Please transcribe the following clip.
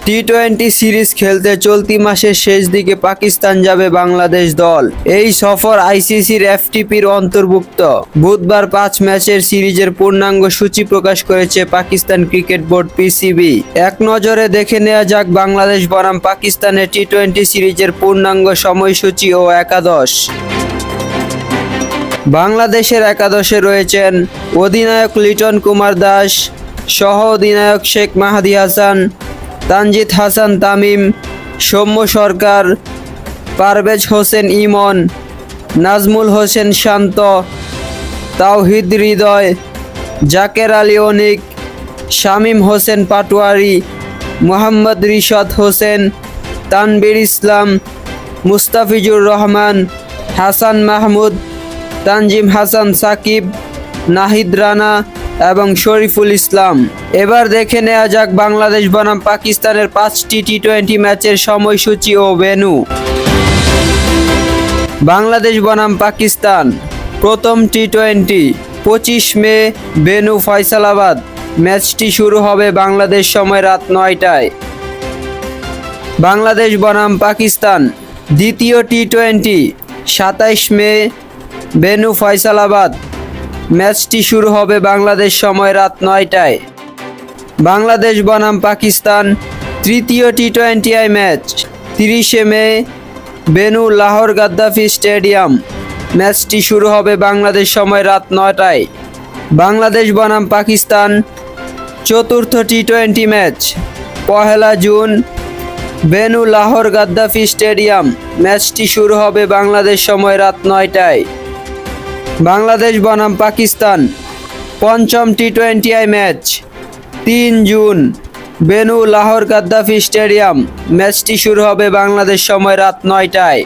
টি-20 series খেলতে চলতি মাসের শেষ দিকে পাকিস্তান যাবে বাংলাদেশ দল। এই সফর আইসিসির এফটিপির অন্তর্ভুক্ত। বুধবার 5 ম্যাচের সিরিজের পূর্ণাঙ্গ সূচি প্রকাশ করেছে পাকিস্তান ক্রিকেট বোর্ড পিসিবি। এক নজরে দেখে নেওয়া যাক বাংলাদেশ বনাম পাকিস্তানের টি-20 সিরিজের পূর্ণাঙ্গ সময়সূচি ও একাদশ। বাংলাদেশের একাদশে রয়েছেন অধিনায়ক লিটন কুমার দাস, সহ অধিনায়ক শেখ মাহাদী হাসান, তানজিদ হাসান তামিম, সৌম্য সরকার, পারভেজ হোসেন ইমন, নাজমুল হোসেন শান্ত, তাওহিদ হৃদয়, জাকের আলী অনিক, শামীম হোসেন পাটোয়ারি, মোহাম্মদ রিশাদ হোসেন, তানভীর ইসলাম, মুস্তাফিজুর রহমান, হাসান মাহমুদ, তানজিম হাসান সাকিব, নাহিদ রানা এবং শরীফুল ইসলাম। এবার দেখে নেওয়া যাক বাংলাদেশ বনাম পাকিস্তানের 5টি টি-20 ম্যাচের সময়সূচি ও ভেন্যু। বাংলাদেশ বনাম পাকিস্তান প্রথম টি-20 25 মে, ভেন্যু ফয়সালাবাদ। ম্যাচটি শুরু হবে বাংলাদেশ সময় রাত 9টায়। বাংলাদেশ বনাম পাকিস্তান দ্বিতীয় টি-20 27 মে, ভেন্যু ফয়সালাবাদ। ম্যাচটি শুরু হবে বাংলাদেশ সময় রাত 9টায়। বাংলাদেশ বনাম পাকিস্তান তৃতীয় টি-20 ম্যাচ 30 মে, ভেন্যু লাহোর গাদ্দাফি স্টেডিয়াম। ম্যাচটি শুরু হবে বাংলাদেশ সময় রাত 9টায়। বাংলাদেশ বনাম পাকিস্তান চতুর্থ টি-20 match 1 June, venue Lahore Gaddafi stadium. ম্যাচটি শুরু হবে বাংলাদেশ সময় রাত 9টায়। বাংলাদেশ বনাম পাকিস্তান পঞ্চম টি-20 match 3 June, venue Lahore Gaddafi stadium. ম্যাচটি শুরু হবে বাংলাদেশ সময় রাত 9টায়।